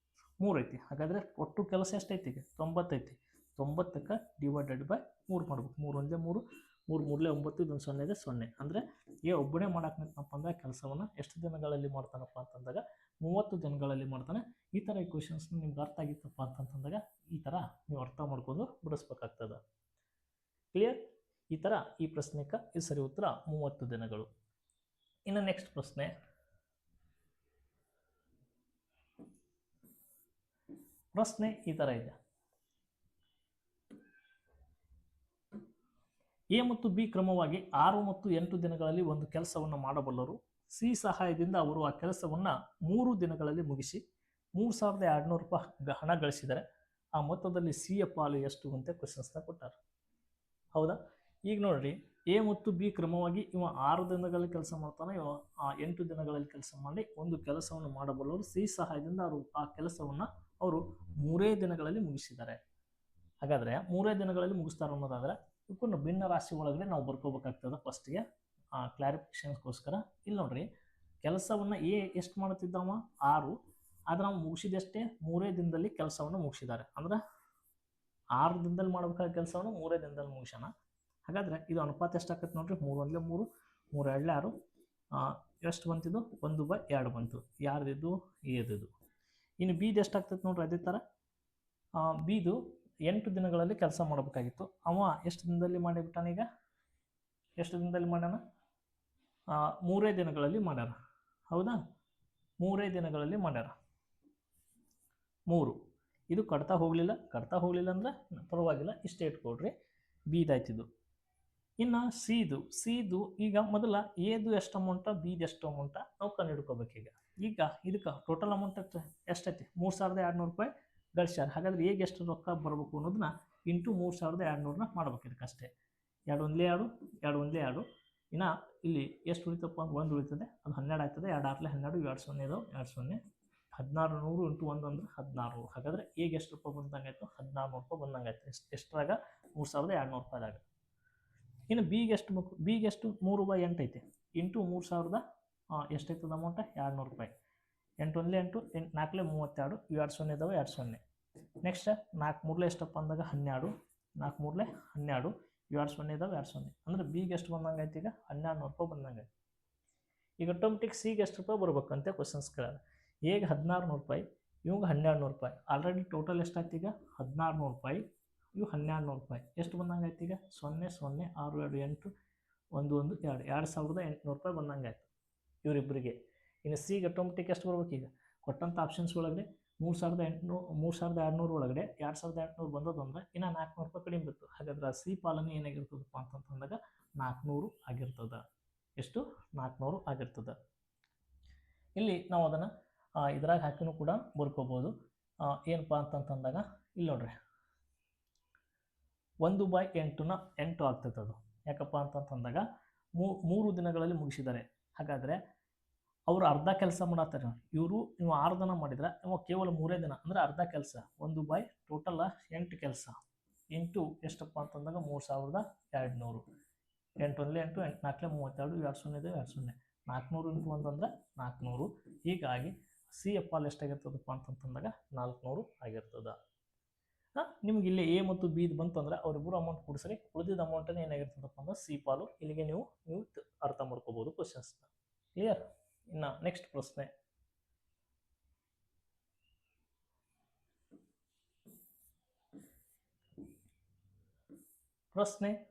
3 ಐತಿ. ಹಾಗಾದರೆ ಒಟ್ಟು ಕೆಲಸ ಎಷ್ಟೈತಿ? 90 ಐತಿ. 90ಕ್ಕೆ ಡಿವೈಡೆಡ್ ಬೈ 3 ಮಾಡ್ಬೇಕು. 3 ಒಂದೇ 3, 3 ಮೂರಲೇ 9, ಇದೊಂದು 0 ಇದೆ 0. ಅಂದರೆ ಎ ಒಬ್ಬನೇ ಮಾಡಕ್ಕೆ ನಿಂತನಪ್ಪ ಅಂದ್ರೆ ಕೆಲಸವನ್ನು ಎಷ್ಟು ದಿನಗಳಲ್ಲಿ ಮಾಡ್ತಾನಪ್ಪ ಅಂತಂದಾಗ 30 ದಿನಗಳಲ್ಲಿ ಮಾಡ್ತಾನೆ. ಈ ಥರ ಈ ಕ್ವಶನ್ಸ್ನ ನಿಮ್ಗೆ ಅರ್ಥ ಆಗಿತ್ತಪ್ಪ ಅಂತಂದಾಗ ಈ ಥರ ನೀವು ಅರ್ಥ ಮಾಡ್ಕೊಂಡು ಬಿಡಿಸ್ಬೇಕಾಗ್ತದೆ. ಕ್ಲಿಯರ್? ಈ ಥರ ಈ ಪ್ರಶ್ನೆಗೆ ಈ ಸರಿ ಉತ್ತರ 30 ದಿನಗಳು. ಇನ್ನು ನೆಕ್ಸ್ಟ್ ಪ್ರಶ್ನೆ, ಈ ಥರ ಇದೆ. ಎ ಮತ್ತು ಬಿ ಕ್ರಮವಾಗಿ 6 ಮತ್ತು 8 ದಿನಗಳಲ್ಲಿ ಒಂದು ಕೆಲಸವನ್ನು ಮಾಡಬಲ್ಲರು. ಸಿ ಸಹಾಯದಿಂದ ಅವರು ಆ ಕೆಲಸವನ್ನು 3 ದಿನಗಳಲ್ಲಿ ಮುಗಿಸಿ 3200 ರೂಪಾಯಿ ಹಣ ಗಳಿಸಿದರೆ ಆ ಮೊತ್ತದಲ್ಲಿ ಸಿಯ ಪಾಲು ಎಷ್ಟು ಅಂತ ಕ್ವಶನ್ಸ್ನ ಕೊಟ್ಟಾರೆ. ಹೌದಾ? ಈಗ ನೋಡ್ರಿ, ಎ ಮತ್ತು ಬಿ ಕ್ರಮವಾಗಿ ಇವ 6 ದಿನಗಳಲ್ಲಿ ಕೆಲಸ ಮಾಡ್ತಾನೆ, ಇವ 8 ದಿನಗಳಲ್ಲಿ ಕೆಲಸ ಮಾಡಿ ಒಂದು ಕೆಲಸವನ್ನು ಮಾಡಬಲ್ಲರು. ಸಿ ಸಹಾಯದಿಂದ ಅವರು ಆ ಕೆಲಸವನ್ನು ಅವರು 3 ದಿನಗಳಲ್ಲಿ ಮುಗಿಸಿದ್ದಾರೆ. ಹಾಗಾದರೆ 3 ದಿನಗಳಲ್ಲಿ ಮುಗಿಸ್ತಾರೆ ಅನ್ನೋದಾದರೆ ಇವಕ್ಕನ್ನು ಭಿನ್ನ ರಾಶಿ ಒಳಗಡೆ ನಾವು ಬರ್ಕೋಬೇಕಾಗ್ತದೆ. ಫಸ್ಟಿಗೆ ಕ್ಲಾರಿಫಿಕೇಶನ್ಸ್ಗೋಸ್ಕರ ಇಲ್ಲಿ ನೋಡ್ರಿ, ಕೆಲಸವನ್ನು ಎ ಎಷ್ಟು ಮಾಡ್ತಿದ್ದವ? 6. ಆದರೆ ನಾವು ಮುಗಿಸಿದಷ್ಟೇ 3 ದಿನದಲ್ಲಿ ಕೆಲಸವನ್ನು ಮುಗಿಸಿದ್ದಾರೆ. ಅಂದ್ರೆ 6 ದಿನದಲ್ಲಿ ಮಾಡಬೇಕಾದ ಕೆಲಸವನ್ನು 3 ದಿನದಲ್ಲಿ ಮುಗಿಸೋಣ. ಹಾಗಾದರೆ ಇದು ಅನುಪಾತ ಎಷ್ಟಾಗ್ತೈತೆ ನೋಡ್ರಿ? 3 ಒಂದಲೇ 3, 3 ಎರಡಲೇ 6. ಎಷ್ಟು ಬಂತಿದ್ದು? 1/2 ಬಂತು. ಯಾರ್ದಿದ್ದು? ಎದಿದ್ದು. ಇನ್ನು ಬಿದು ಎಷ್ಟಾಗ್ತೈತೆ ನೋಡ್ರಿ? ಅದೇ ಥರ ಬಿದು 8 ದಿನಗಳಲ್ಲಿ ಕೆಲಸ ಮಾಡಬೇಕಾಗಿತ್ತು. ಅವ ಎಷ್ಟು ದಿನದಲ್ಲಿ ಮಾಡಿಬಿಟ್ಟಾನ? ಈಗ ಎಷ್ಟು ದಿನದಲ್ಲಿ ಮಾಡ್ಯಾನ? 3 ದಿನಗಳಲ್ಲಿ ಮಾಡ್ಯಾರ. ಹೌದಾ? 3 ದಿನಗಳಲ್ಲಿ ಮಾಡ್ಯಾರ. 3 ಇದು ಕಟ್ತಾ ಹೋಗಲಿಲ್ಲ ಅಂದ್ರೆ ಪರವಾಗಿಲ್ಲ, ಇಷ್ಟೇ ಇಟ್ಕೊಳ್ರಿ. ಬಿದಾಯ್ತಿದ್ದು. ಇನ್ನು ಸಿದು ಈಗ ಮೊದಲ ಎದು ಎಷ್ಟು ಅಮೌಂಟ, ಬಿದು ಎಷ್ಟು ಅಮೌಂಟ ನಾವು ಕಂಡು ಹಿಡ್ಕೋಬೇಕೀಗ. ಈಗ ಇದಕ್ಕೆ ಟೋಟಲ್ ಅಮೌಂಟ್ ಎಷ್ಟೈತಿ? 3200 ರೂಪಾಯಿ ಗಳಿಸ್ಯಾರ. ಹಾಗಾದ್ರೆ ಹೇಗೆ ಎಷ್ಟು ರೊಕ್ಕ ಬರಬೇಕು ಅನ್ನೋದನ್ನ ಇಂಟು 3200ನ ಮಾಡ್ಬೇಕು. ಇದಕ್ಕಷ್ಟೇ. 2 ಒಂದಲೇ 2, 2 ಒಂದಲೇ 2. ಇನ್ನು ಇಲ್ಲಿ ಎಷ್ಟು ಉಳಿತಪ್ಪ? 1 ಉಳಿತದೆ. ಅದು 12 ಆಗ್ತದೆ. 2 6ಲೇ 12, 2 0 ಇದಾವೆ, 2 0. 1600 ಇಂಟು 1 ಅಂದ್ರೆ 1600. ಹಾಗಾದ್ರೆ ಈಗ ಎಷ್ಟು ರೂಪಾಯಿ ಬಂದಂಗಾಯ್ತು? 1400 ರೂಪಾಯಿ ಬಂದಂಗಾಯ್ತು. ಎಷ್ಟರಾಗ? 3200 ರೂಪಾಯಿದಾಗ. ಇನ್ನು ಬಿಗೆ ಎಷ್ಟು ಬೇಕು? ಬಿಗೆ ಎಷ್ಟು? 3/8 ಐತಿ. Into 3000 ಎಷ್ಟೈತದ amount? 200 ರೂಪಾಯಿ. 8 ಒಂದಲೇ 8, 4ಲೇ 32, 2 0 ಇದಾವೆ, 2 0. ನೆಕ್ಸ್ಟ್ 4 ಮೂರಲೇ ಎಷ್ಟಪ್ಪ ಅಂದಾಗ 12, 4 ಮೂರಲೇ 12, 2 0 ಇದಾವೆ, 2 0. ಅಂದ್ರೆ ಬಿಗೆ ಎಷ್ಟು ಬಂದಂಗಾಯ್ತು? ಈಗ 1200 ರೂಪಾಯಿ ಬಂದಂಗಾಯ್ತು. ಈಗ ಆಟೋಮೆಟಿಕ್ ಸಿಗೆ ಎಷ್ಟು ರೂಪಾಯಿ ಬರ್ಬೇಕಂತ ಕ್ವಶನ್ಸ್ ಕೇಳೋಣ. ಹೇಗೆ 1600 ರೂಪಾಯಿ, ಇವಾಗ 1200 ರೂಪಾಯಿ. ಆಲ್ರೆಡಿ ಟೋಟಲ್ ಎಷ್ಟಾಯ್ತು? ಈಗ 1600 ರೂಪಾಯಿ, ಇವು 1200 ರೂಪಾಯಿ. ಎಷ್ಟು ಬಂದಂಗಾಯ್ತು? ಈಗ 0 0 6 2 8 1 1 2, 2800 ರೂಪಾಯಿ ಬಂದಂಗಾಯ್ತು ಇವರಿಬ್ಬರಿಗೆ. ಇನ್ನು ಸಿಗೆ ಆಟೋಮೆಟಿಕ್ ಎಷ್ಟು ಬರ್ಬೇಕು? ಈಗ ಕೊಟ್ಟಂಥ ಆಪ್ಷನ್ಸ್ ಒಳಗಡೆ 3200 ಒಳಗಡೆ 2800 ಬಂದದ್ದು ಅಂದ್ರೆ ಇನ್ನು 400 ರೂಪಾಯಿ ಕಡಿಮೆ ಬಿತ್ತು. ಹಾಗಾದ್ರೆ ಸಿ ಪಾಲನೆ ಏನಾಗಿರ್ತದಪ್ಪ ಅಂತಂದಾಗ 400 ಆಗಿರ್ತದೆ. ಎಷ್ಟು? 400 ಆಗಿರ್ತದೆ. ಇಲ್ಲಿ ನಾವು ಅದನ್ನು ಇದ್ರಾಗ ಹಾಕಿನೂ ಕೂಡ ಬರ್ಕೋಬೋದು. ಏನಪ್ಪ ಅಂತಂದಾಗ ಇಲ್ಲಿ ನೋಡ್ರಿ, 1/8ನ 8 ಆಗ್ತೈತೆ ಅದು. ಯಾಕಪ್ಪ ಅಂತಂದಾಗ 3 ದಿನಗಳಲ್ಲಿ ಮುಗಿಸಿದ್ದಾರೆ. ಹಾಗಾದರೆ ಅವರು ಅರ್ಧ ಕೆಲಸ ಮಾಡತ್ತಾರೆ. ನೀವು 6 ದಿನ ಮಾಡಿದ್ರೆ ಇವ ಕೇವಲ 3 ದಿನ ಅಂದ್ರೆ ಅರ್ಧ ಕೆಲಸ. 1 ಟೋಟಲ್ 8 ಕೆಲಸ ಇಂಟು ಎಷ್ಟಪ್ಪ ಅಂತಂದಾಗ 3200. 8 ಒಂದಲೇ 8, 8 4ಲೇ 32, 2 0 ಇದೆ, 2 0. 400 ಇಂಟು 1 ಅಂದ್ರೆ 400. ಹೀಗಾಗಿ ಸಿ ಎಫ್ ಪಾಲ್ ಎಷ್ಟಾಗಿರ್ತದಪ್ಪ ಅಂತಂದಾಗ 400 ಆಗಿರ್ತದೆ. ನಿಮ್ಗೆ ಇಲ್ಲಿ ಎ ಮತ್ತು ಬಿ ಬಂತಂದ್ರೆ ಅವರಿಬ್ಬರು ಅಮೌಂಟ್ ಕೊಡಿಸ್ರಿ, ಉಳಿದಿದ್ದ ಅಮೌಂಟನ್ನು ಏನಾಗಿರ್ತದಪ್ಪ ಅಂದ್ರೆ ಸಿ ಪಾಲು. ಇಲ್ಲಿಗೆ ನೀವು ಅರ್ಥ ಮಾಡ್ಕೋಬಹುದು ಕ್ವಶನ್ಸ್ನ. ಕ್ಲಿಯರ್? ಇನ್ನು ನೆಕ್ಸ್ಟ್ ಪ್ರಶ್ನೆ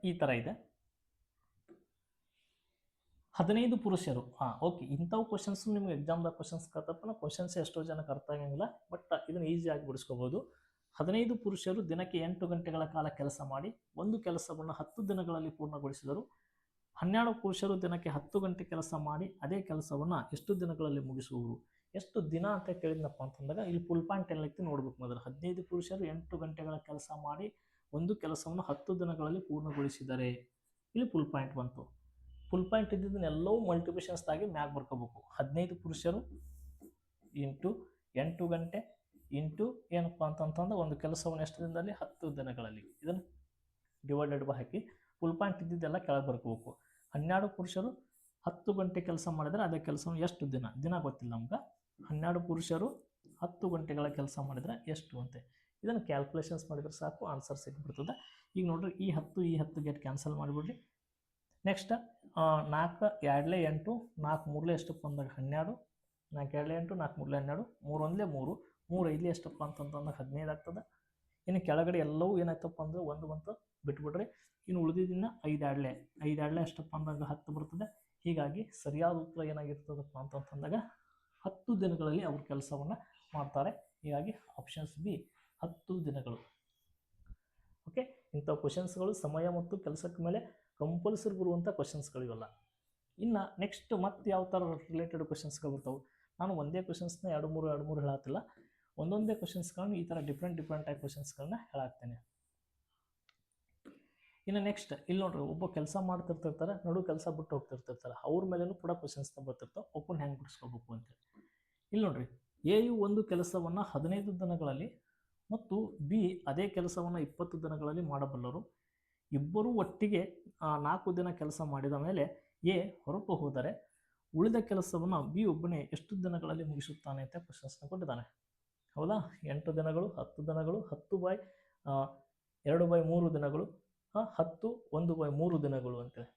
ಈ ಥರ ಇದೆ. 15 ಪುರುಷರು. ಓಕೆ, ಇಂಥವು ಕ್ವಶನ್ಸ್ ನಿಮ್ಗೆ ಎಕ್ಸಾಮ್ದಾಗ ಕ್ವಶನ್ಸ್ ಕರ್ತಪ್ಪ. ಕ್ವಶನ್ಸ್ ಎಷ್ಟೋ ಜನಕ್ಕೆ ಅರ್ಥ ಆಗಂಗಿಲ್ಲ, ಬಟ್ ಇದನ್ನು ಈಸಿಯಾಗಿ ಬಿಡಿಸ್ಕೋಬೋದು. 15 ಪುರುಷರು ದಿನಕ್ಕೆ 8 ಗಂಟೆಗಳ ಕಾಲ ಕೆಲಸ ಮಾಡಿ ಒಂದು ಕೆಲಸವನ್ನು 10 ದಿನಗಳಲ್ಲಿ ಪೂರ್ಣಗೊಳಿಸಿದರು. 12 ಪುರುಷರು ದಿನಕ್ಕೆ 10 ಗಂಟೆ ಕೆಲಸ ಮಾಡಿ ಅದೇ ಕೆಲಸವನ್ನು ಎಷ್ಟು ದಿನಗಳಲ್ಲಿ ಮುಗಿಸುವರು? ಎಷ್ಟು ದಿನ ಅಂತ ಕೇಳಿದ್ನಪ್ಪ ಅಂತಂದಾಗ ಇಲ್ಲಿ ಫುಲ್ ಪಾಯಿಂಟ್ ಎಲ್ಲ ನೋಡ್ಬೇಕು ಮೊದಲು. 15 ಪುರುಷರು 8 ಗಂಟೆಗಳ ಕೆಲಸ ಮಾಡಿ ಒಂದು ಕೆಲಸವನ್ನು 10 ದಿನಗಳಲ್ಲಿ ಪೂರ್ಣಗೊಳಿಸಿದರೆ. ಇಲ್ಲಿ ಫುಲ್ ಪಾಯಿಂಟ್ ಬಂತು. ಫುಲ್ ಪಾಯಿಂಟ್ ಇದ್ದಿದ್ದನ್ನೆಲ್ಲವೂ ಮಲ್ಟಿಪ್ಲಿಕೇಶನ್ಸ್ ಆಗಿ ಮ್ಯಾಗ್ ಬರ್ಕೋಬೇಕು. 15 ಪುರುಷರು ಇಂಟು 8 ಗಂಟೆ ಇಂಟು ಏನಪ್ಪ ಅಂತಂತಂದ್ರೆ ಒಂದು ಕೆಲಸವನ್ನು ಎಷ್ಟು ದಿನದಲ್ಲಿ 10 ದಿನಗಳಲ್ಲಿ. ಇದನ್ನು ಡಿವೈಡೆಡ್ ಬೈ ಹಾಕಿ ಫುಲ್ ಪಾಯಿಂಟ್ ಇದ್ದಿದ್ದೆಲ್ಲ ಕೆಳಗೆ ಬರ್ಕೋಬೇಕು. 12 ಪುರುಷರು 10 ಗಂಟೆ ಕೆಲಸ ಮಾಡಿದರೆ ಅದೇ ಕೆಲಸವನ್ನು ಎಷ್ಟು ದಿನ ಗೊತ್ತಿಲ್ಲ ನಮ್ಗೆ. 12 ಪುರುಷರು 10 ಗಂಟೆಗಳ ಕೆಲಸ ಮಾಡಿದರೆ ಎಷ್ಟು ಅಂತೆ. ಇದನ್ನು ಕ್ಯಾಲ್ಕುಲೇಷನ್ಸ್ ಮಾಡಿದ್ರೆ ಸಾಕು, ಆನ್ಸರ್ ಸಿಕ್ಬಿಡ್ತದೆ. ಈಗ ನೋಡ್ರಿ ಈ 10 ಗೆಟ್ ಕ್ಯಾನ್ಸಲ್ ಮಾಡಿಬಿಡ್ರಿ. ನೆಕ್ಸ್ಟ್ 4 2 8 4 3 ಎಷ್ಟಪ್ಪ ಅಂದಾಗ 12, 4 2 8 4 3 12, 3 1 3 3 5 ಎಷ್ಟಪ್ಪ ಅಂತಂದಾಗ 15 ಆಗ್ತದೆ. ಇನ್ನು ಕೆಳಗಡೆ ಎಲ್ಲವೂ ಏನಾಯ್ತಪ್ಪ ಅಂದ್ರೆ 1 ಬಂತು ಬಿಟ್ಬಿಡ್ರಿ. ಇನ್ನು ಉಳಿದಿದ್ದನ್ನ 5 2 ಎಷ್ಟಪ್ಪ ಅಂದಾಗ 10 ಬರ್ತದೆ. ಹೀಗಾಗಿ ಸರಿಯಾದ ಉತ್ತರ ಏನಾಗಿರ್ತದಪ್ಪ ಅಂತಂದಾಗ 10 ದಿನಗಳಲ್ಲಿ ಅವ್ರ ಕೆಲಸವನ್ನು ಮಾಡ್ತಾರೆ. ಹೀಗಾಗಿ ಆಪ್ಷನ್ಸ್ ಬಿ 10 ದಿನಗಳು. ಓಕೆ, ಇಂಥ ಕ್ವಶನ್ಸ್ಗಳು ಸಮಯ ಮತ್ತು ಕೆಲಸಕ್ಕೆ ಮೇಲೆ ಕಂಪಲ್ಸರಿ ಬರುವಂಥ ಕ್ವಶನ್ಸ್ಗಳು ಇವೆಲ್ಲ. ಇನ್ನು ನೆಕ್ಸ್ಟ್ ಮತ್ತೆ ಯಾವ ಥರ ರಿಲೇಟೆಡ್ ಕ್ವಶನ್ಸ್ಗಳು ಬರ್ತಾವೆ. ನಾನು ಒಂದೇ ಕ್ವಶನ್ಸ್ನ 2-3 ಹೇಳತ್ತಿಲ್ಲ, ಒಂದೊಂದೇ ಕ್ವಶನ್ಸ್ಗಳನ್ನ ಈ ಥರ ಡಿಫ್ರೆಂಟ್ ಟೈಪ್ ಕ್ವಶನ್ಸ್ಗಳನ್ನ ಹೇಳಾಕ್ತೇನೆ. ಇನ್ನು ನೆಕ್ಸ್ಟ್ ಇಲ್ಲಿ ನೋಡ್ರಿ, ಒಬ್ಬ ಕೆಲಸ ಮಾಡ್ತಿರ್ತಿರ್ತಾರೆ, ನಡು ಕೆಲಸ ಬಿಟ್ಟು ಹೋಗ್ತಿರ್ತಿರ್ತಾರೆ, ಅವ್ರ ಮೇಲೇನು ಕೂಡ ಕ್ವಶನ್ಸ್ನ ಬರ್ತಿರ್ತಾವೆ. ಒಬ್ಬನ ಹೆಂಗೆ ಬಿಡಿಸ್ಕೋಬೇಕು ಅಂತೇಳಿ ಇಲ್ಲಿ ನೋಡ್ರಿ, ಎಯು ಒಂದು ಕೆಲಸವನ್ನು 15 ದಿನಗಳಲ್ಲಿ ಮತ್ತು ಬಿ ಅದೇ ಕೆಲಸವನ್ನು 20 ದಿನಗಳಲ್ಲಿ ಮಾಡಬಲ್ಲರು. ಇಬ್ಬರೂ ಒಟ್ಟಿಗೆ 4 ದಿನ ಕೆಲಸ ಮಾಡಿದ ಮೇಲೆ ಎ ಹೊರಟು ಹೋದರೆ ಉಳಿದ ಕೆಲಸವನ್ನು ಬಿ ಒಬ್ಬನೇ ಎಷ್ಟು ದಿನಗಳಲ್ಲಿ ಮುಗಿಸುತ್ತಾನೆ ಅಂತ ಕ್ವಶನ್ಸ್ನ ಕೊಟ್ಟಿದ್ದಾನೆ. ಹೌದಾ, 8 ದಿನಗಳು, 10 ದಿನಗಳು, 10/2/3 ದಿನಗಳು, 10 1/3 ದಿನಗಳು ಅಂತೇಳಿ.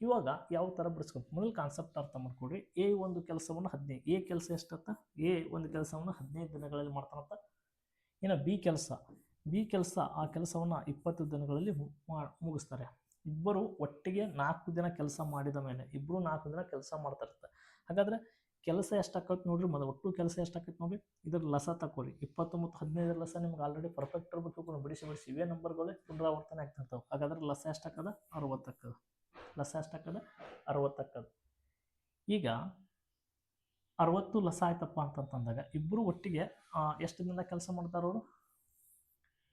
ಇವಾಗ ಯಾವ ಥರ ಬಿಡಿಸ್ಕೊಂಡು ಮೊದಲು ಕಾನ್ಸೆಪ್ಟ್ ಅರ್ಥ ಮಾಡ್ಕೊಡ್ರಿ. ಎ ಒಂದು ಕೆಲಸವನ್ನು 15, ಎ ಕೆಲಸ ಎಷ್ಟತ್ತ, ಎ ಒಂದು ಕೆಲಸವನ್ನು 15 ದಿನಗಳಲ್ಲಿ ಮಾಡ್ತಾನಂತ. ಇನ್ನು ಬಿ ಕೆಲಸ ಆ ಕೆಲಸವನ್ನು 20 ದಿನಗಳಲ್ಲಿ ಮುಗಿಸ್ತಾರೆ. ಇಬ್ಬರು ಒಟ್ಟಿಗೆ 4 ದಿನ ಕೆಲಸ ಮಾಡಿದ ಮೇಲೆ ಇಬ್ಬರು 4 ದಿನ ಕೆಲಸ ಮಾಡ್ತಾ ಇರ್ತಾರೆ. ಹಾಗಾದ್ರೆ ಕೆಲಸ ಎಷ್ಟಾಕೈತೆ ನೋಡ್ರಿ, ಮೊದಲು ಒಟ್ಟು ಕೆಲಸ ಎಷ್ಟಾಕೈತೆ ನೋಡ್ರಿ, ಇದ್ರ ಲಸ ತಗೊಳ್ಳಿ. 20 ಮತ್ತು 15 ಲಸ ನಿಮ್ಗೆ ಆಲ್ರೆಡಿ ಪರ್ಫೆಕ್ಟ್ ಇರಬೇಕು. ಬಿಡಿಸಿ ಇವೇ ನಂಬರ್ಗಳೇ ಪುನರಾವರ್ತನೆ ಆಗ್ತಿರ್ತಾವೆ. ಹಾಗಾದ್ರೆ ಲಸ ಎಷ್ಟಾಕದ 60 ಆಗ್ತದೆ. ಲಸ ಎಷ್ಟಾಕದ 60 ಆಗ್ತದೆ. ಈಗ 60 ಲಸ ಆಯ್ತಪ್ಪ ಅಂತಂದಾಗ ಇಬ್ಬರು ಒಟ್ಟಿಗೆ ಎಷ್ಟು ದಿನ ಕೆಲಸ ಮಾಡ್ತಾರವರು,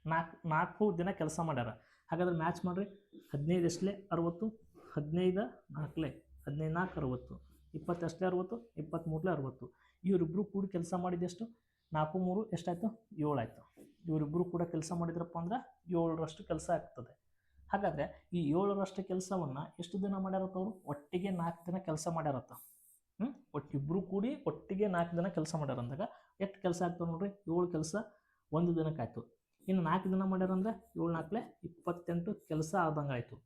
4 ದಿನ ಕೆಲಸ ಮಾಡ್ಯಾರ. ಹಾಗಾದ್ರೆ ಮ್ಯಾಚ್ ಮಾಡ್ರಿ, 15 ಎಷ್ಟಲೇ 60, 15 4 15 4 60, 20 ಎಷ್ಟಲೇ 60, 23 60. ಇವರಿಬ್ಬರು ಕೂಡ ಕೆಲಸ ಮಾಡಿದೆಷ್ಟು 4 3 ಎಷ್ಟಾಯ್ತು 7 ಆಯಿತು. ಇವರಿಬ್ಬರು ಕೂಡ ಕೆಲಸ ಮಾಡಿದ್ರಪ್ಪ ಅಂದ್ರೆ 7ರಷ್ಟು ಕೆಲಸ ಆಗ್ತದೆ. ಹಾಗಾದರೆ ಈ 7ರಷ್ಟು ಕೆಲಸವನ್ನು ಎಷ್ಟು ದಿನ ಮಾಡ್ಯಾರತ್ತ ಅವರು, ಒಟ್ಟಿಗೆ 4 ದಿನ ಕೆಲಸ ಮಾಡ್ಯಾರತ್ತ. ಒಟ್ಟಿಬ್ಬರು ಕೂಡಿ ಒಟ್ಟಿಗೆ 4 ದಿನ ಕೆಲಸ ಮಾಡ್ಯಾರ ಅಂದಾಗ ಎಷ್ಟು ಕೆಲಸ ಆಗ್ತದೆ ನೋಡ್ರಿ, 7 ಕೆಲಸ 1 ದಿನಕ್ಕೆ ಆಯಿತು. ಇನ್ನು 4 ದಿನ ಮಾಡ್ಯಾರಂದ್ರೆ 7 4 28 ಕೆಲಸ ಆದಂಗೆ ಆಯಿತು.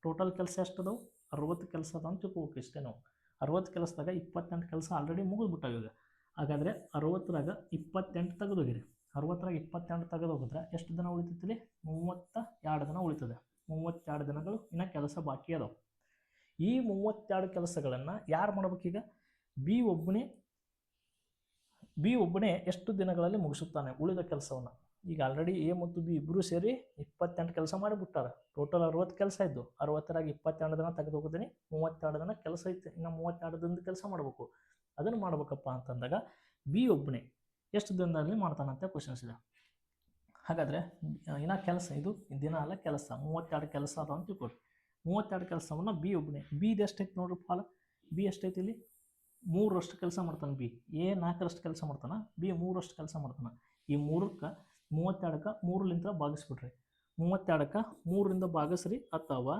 ಟೋಟಲ್ ಕೆಲಸ ಎಷ್ಟದವು 60 ಕೆಲಸ ಅದ ಅಂತ ತಿಳ್ಕೋಬೇಕು. ಇಷ್ಟೇ ನಾವು 60 ಕೆಲಸದಾಗ 28 ಕೆಲಸ ಆಲ್ರೆಡಿ ಮುಗಿದ್ಬಿಟ್ಟಾವ ಈಗ. ಹಾಗಾದರೆ 60ರಾಗ 28 ತೆಗೆದೋಗಿರಿ. 60ರಾಗ 28 ತೆಗೆದು ಹೋಗಿದ್ರೆ ಎಷ್ಟು ದಿನ ಉಳಿತೈತಿ, 32 ದಿನ ಉಳಿತದೆ. 32 ದಿನಗಳು ಇನ್ನು ಕೆಲಸ ಬಾಕಿ ಅದಾವೆ. ಈ 32 ಕೆಲಸಗಳನ್ನು ಯಾರು ಮಾಡ್ಬೇಕೀಗ, ಬಿ ಒಬ್ಬನೇ ಎಷ್ಟು ದಿನಗಳಲ್ಲಿ ಮುಗಿಸುತ್ತಾನೆ ಉಳಿದ ಕೆಲಸವನ್ನು. ಈಗ ಆಲ್ರೆಡಿ ಎ ಮತ್ತು ಬಿ ಇಬ್ಬರು ಸೇರಿ 28 ಕೆಲಸ ಮಾಡಿಬಿಟ್ಟಾರೆ. ಟೋಟಲ್ 60 ಕೆಲಸ ಇದ್ದು 60ರಾಗ 22 ದಿನ ತೆಗೆದು ಹೋಗಿದ್ದೀನಿ, 32 ದಿನ ಕೆಲಸ ಐತೆ. ಇನ್ನು 32 ದಿನದ ಕೆಲಸ ಮಾಡಬೇಕು. ಅದನ್ನು ಮಾಡ್ಬೇಕಪ್ಪ ಅಂತಂದಾಗ ಬಿ ಒಬ್ಬನೇ ಎಷ್ಟು ದಿನದಲ್ಲಿ ಮಾಡ್ತಾನಂತೆ ಕ್ವಶನ್ಸ್ ಇದೆ. ಹಾಗಾದರೆ ಇನ್ನು ಕೆಲಸ ಇದು ದಿನ ಅಲ್ಲ, ಕೆಲಸ 32 ಕೆಲಸ ಅದ ಅಂತ ತಿಳ್ಕೊಡಿ. 32 ಕೆಲಸವನ್ನು ಬಿ ಒಬ್ಬನೇ, ಬಿದು ಎಷ್ಟೈತೆ ನೋಡ್ರಿ ಫಾಲ, ಬಿ ಎಷ್ಟೈತಿ ಇಲ್ಲಿ 3ರಷ್ಟು ಕೆಲಸ ಮಾಡ್ತಾನೆ. ಬಿ ಎ 4ರಷ್ಟು ಕೆಲಸ ಮಾಡ್ತಾನೆ, ಬಿ 3ರಷ್ಟು ಕೆಲಸ ಮಾಡ್ತಾನೆ. ಈ 3ಕ್ಕೆ 32ಕ್ಕೆ 3ಲಿಂದ ಭಾಗಿಸ್ಬಿಟ್ರಿ. 32ಕ್ಕೆ 3ರಿಂದ ಭಾಗಿಸ್ರಿ, ಅಥವಾ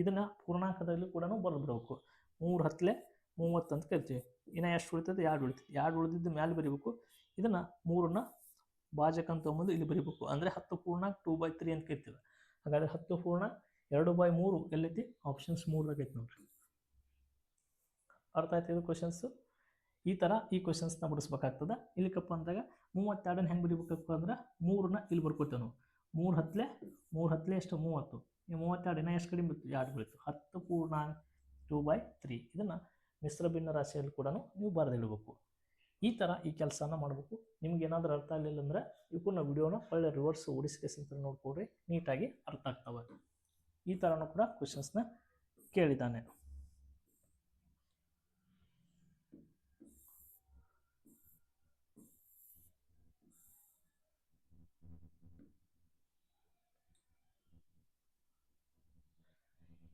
ಇದನ್ನು ಪೂರ್ಣಾಂಕದಲ್ಲಿ ಕೂಡ ಬರೆದ್ಬಿಡ್ಬೇಕು. 3 10 30 ಅಂತ ಕರಿತೀವಿ. ಇನ್ನು ಎಷ್ಟು ಉಳಿತದೆ 2 ಉಳಿತದೆ. 2 ಉಳಿದಿದ್ದು ಮೇಲೆ ಬರೀಬೇಕು. ಇದನ್ನು 3ನ್ನ ಭಾಜಕ ಅಂತ ತೊಗೊಂಬಂದು ಇಲ್ಲಿ ಬರೀಬೇಕು. ಅಂದರೆ 10 ಪೂರ್ಣಾಂಕ 2/3 ಅಂತ ಕರಿತೀವಿ. ಹಾಗಾದರೆ 10 ಪೂರ್ಣ 2/3 ಎಲ್ಲೈತಿ, ಆಪ್ಷನ್ಸ್ 3 ಐತಿ ನೋಡ್ರಿ. ಅರ್ಥ ಆಯ್ತು ಇದು ಕ್ವಶನ್ಸು. ಈ ಥರ ಈ ಕ್ವಶನ್ಸ್ನ ಬಿಡಿಸ್ಬೇಕಾಗ್ತದೆ. ಇಲ್ಲಿಕಪ್ಪ ಅಂದಾಗ 32 ಹೆಂಗೆ ಬರೀಬೇಕಪ್ಪ ಅಂದ್ರೆ 3ನ್ನ ಇಲ್ಲಿ ಬರ್ಕೊತೇವೆ ನಾವು. 3 10 ಎಷ್ಟು 30. ಈ 32 ಇನ್ನೂ ಎಷ್ಟು ಕಡಿಮೆ ಬಿತ್ತು 2 ಬೀಳ್ತು. 10 ಪೂರ್ಣಾಂಕ 2/3. ಇದನ್ನು ಮಿಶ್ರ ಭಿನ್ನ ರಾಶಿಯಲ್ಲಿ ಕೂಡ ನೀವು ಬರೆದಿಡಬೇಕು. ಈ ಥರ ಈ ಕೆಲಸನ ಮಾಡಬೇಕು. ನಿಮ್ಗೆ ಏನಾದರೂ ಅರ್ಥ ಆಗಲಿಲ್ಲ ಅಂದರೆ ಇವಕ್ಕೂ ನಾವು ವಿಡಿಯೋನ ಒಳ್ಳೆ ರಿವರ್ಸ್ ಓಡಿಸ್ಕೇಸಂತ ನೋಡ್ಕೊಡ್ರಿ, ನೀಟಾಗಿ ಅರ್ಥ ಆಗ್ತವೆ. ಈ ಥರನೂ ಕೂಡ ಕ್ವಶನ್ಸ್ನ ಕೇಳಿದ್ದಾನೆ.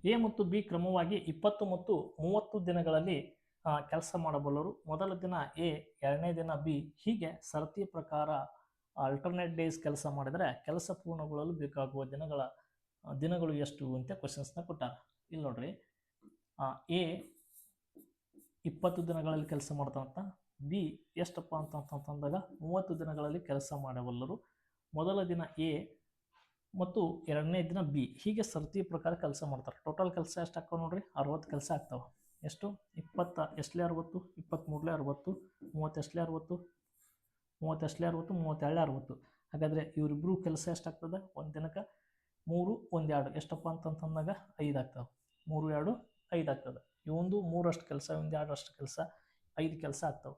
ಎ ಮತ್ತು ಬಿ ಕ್ರಮವಾಗಿ 20 ಮತ್ತು 30 ದಿನಗಳಲ್ಲಿ ಕೆಲಸ ಮಾಡಬಲ್ಲರು. ಮೊದಲ ದಿನ ಎ, ಎರಡನೇ ದಿನ ಬಿ, ಹೀಗೆ ಸರತಿ ಪ್ರಕಾರ ಆಲ್ಟರ್ನೇಟ್ ಡೇಸ್ ಕೆಲಸ ಮಾಡಿದರೆ ಕೆಲಸ ಪೂರ್ಣಗೊಳ್ಳಲು ಬೇಕಾಗುವ ದಿನಗಳು ಎಷ್ಟು ಅಂತ ಕ್ವಶನ್ಸ್ನ ಕೊಟ್ಟಾರ. ಇಲ್ಲಿ ನೋಡ್ರಿ, ಎ 20 ದಿನಗಳಲ್ಲಿ ಕೆಲಸ ಮಾಡ್ತಾನಂತ, ಬಿ ಎಷ್ಟಪ್ಪ ಅಂತಂದಾಗ 30 ದಿನಗಳಲ್ಲಿ ಕೆಲಸ ಮಾಡಬಲ್ಲರು. ಮೊದಲ ದಿನ ಎ ಮತ್ತು ಎರಡನೇ ದಿನ ಬಿ, ಹೀಗೆ ಸರತಿ ಪ್ರಕಾರ ಕೆಲಸ ಮಾಡ್ತಾರೆ. ಟೋಟಲ್ ಕೆಲಸ ಎಷ್ಟು ಆಗ್ತಾವ ನೋಡ್ರಿ, 60 ಕೆಲಸ ಆಗ್ತಾವ. ಎಷ್ಟು? 20 ಎಷ್ಟಲೇ 60, 23ಲೇ 60, 30 ಎಷ್ಟಲೇ 60, 30 ಎಷ್ಟಲೇ 60, 32ಲೇ 60. ಹಾಗಾದರೆ ಇವರಿಬ್ಬರು ಕೆಲಸ ಎಷ್ಟಾಗ್ತದೆ? ಒಂದು ದಿನಕ್ಕೆ 3, 1, 2 ಎಷ್ಟಪ್ಪ ಅಂತಂದಾಗ 5 ಆಗ್ತಾವೆ. 3, 2, 5 ಆಗ್ತದೆ. ಇವೊಂದು 3 ಅಷ್ಟು ಕೆಲಸ, ಒಂದು 2 ಅಷ್ಟು ಕೆಲಸ, 5 ಕೆಲಸ ಆಗ್ತಾವೆ.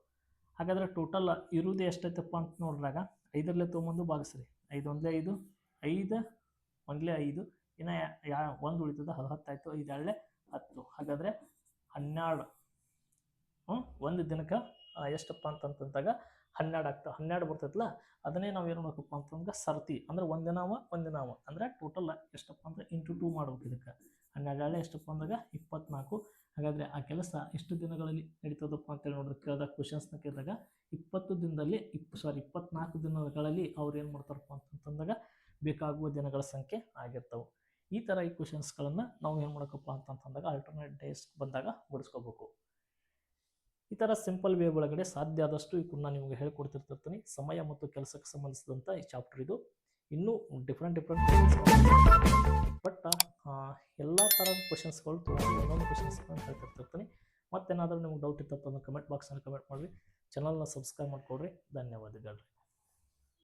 ಹಾಗಾದರೆ ಟೋಟಲ್ ಇರುವುದೇ ಎಷ್ಟೈತಪ್ಪ ಅಂತ ನೋಡಿದಾಗ 5ರಲ್ಲೇ ತೊಗೊಂಬಂದು ಭಾಗಿಸ್ರಿ. 5 ಒಂದಲೇ 5, 5 ಒಂದಲೇ 5, ಇನ್ನು 1 ಉಳಿತದ, 10 ಆಯಿತು. 5 2ಲೇ 10. ಹಾಗಾದರೆ 12 ಒಂದು ದಿನಕ್ಕೆ ಎಷ್ಟಪ್ಪ ಅಂತಂದಾಗ 12 ಆಗ್ತಾವೆ. 12 ಬರ್ತೈತಲ್ಲ, ಅದನ್ನೇ ನಾವು ಏನು ಮಾಡ್ಬೇಕಪ್ಪ ಅಂತಂದ್ರೆ ಸರತಿ ಅಂದರೆ ಒಂದಿನ ಅಂದರೆ ಟೋಟಲ್ ಎಷ್ಟಪ್ಪ ಅಂದ್ರೆ ಇಂಟು 2 ಮಾಡ್ಬೇಕು. ಇದಕ್ಕೆ 12 ಎಷ್ಟಪ್ಪ ಅಂದಾಗ 24. ಹಾಗಾದರೆ ಆ ಕೆಲಸ ಎಷ್ಟು ದಿನಗಳಲ್ಲಿ ನಡೀತದಪ್ಪ ಅಂತೇಳಿ ನೋಡಿದ್ರೆ ಕೇಳಿದಾಗ ಕ್ವಶನ್ಸ್ನ ಕೇಳಿದಾಗ 24 ದಿನಗಳಲ್ಲಿ ಅವ್ರು ಏನು ಮಾಡ್ತಾರಪ್ಪ ಅಂತಂದಾಗ ಬೇಕಾಗುವ ದಿನಗಳ ಸಂಖ್ಯೆ ಆಗಿರ್ತವೆ. ಈ ಥರ ಈ ಕ್ವಶನ್ಸ್ಗಳನ್ನು ನಾವು ಏನು ಮಾಡೋಕ್ಕಪ್ಪ ಅಂತಂದಾಗ ಆಲ್ಟರ್ನೇಟ್ ಡೇಸ್ ಬಂದಾಗ ಬಿಡಿಸ್ಕೋಬೇಕು. ಈ ಥರ ಸಿಂಪಲ್ ವೇ ಒಳಗಡೆ ಸಾಧ್ಯ ಆದಷ್ಟು ಇವನ್ನ ನಿಮಗೆ ಹೇಳ್ಕೊಡ್ತಿರ್ತೀನಿ. ಸಮಯ ಮತ್ತು ಕೆಲಸಕ್ಕೆ ಸಂಬಂಧಿಸಿದಂಥ ಈ ಚಾಪ್ಟರ್ ಇದು. ಇನ್ನೂ ಡಿಫ್ರೆಂಟ್ ಬಟ್ ಎಲ್ಲ ಥರದ ಕ್ವಶನ್ಸ್ಗಳು ತೊಗೊಂಡು ಒಂದೊಂದು ಕ್ವಶನ್ಸ್ಗಳನ್ನು ಹೇಳ್ತಿರ್ತೀನಿ. ಮತ್ತೇನಾದರೂ ನಿಮ್ಗೆ ಡೌಟ್ ಇತ್ತಪ್ಪ ಅಂದ್ರೆ ಕಮೆಂಟ್ ಬಾಕ್ಸಲ್ಲಿ ಕಮೆಂಟ್ ಮಾಡಿರಿ. ಚಾನಲ್ನ ಸಬ್ಸ್ಕ್ರೈಬ್ ಮಾಡಿಕೊಡ್ರಿ. ಧನ್ಯವಾದಗಳು.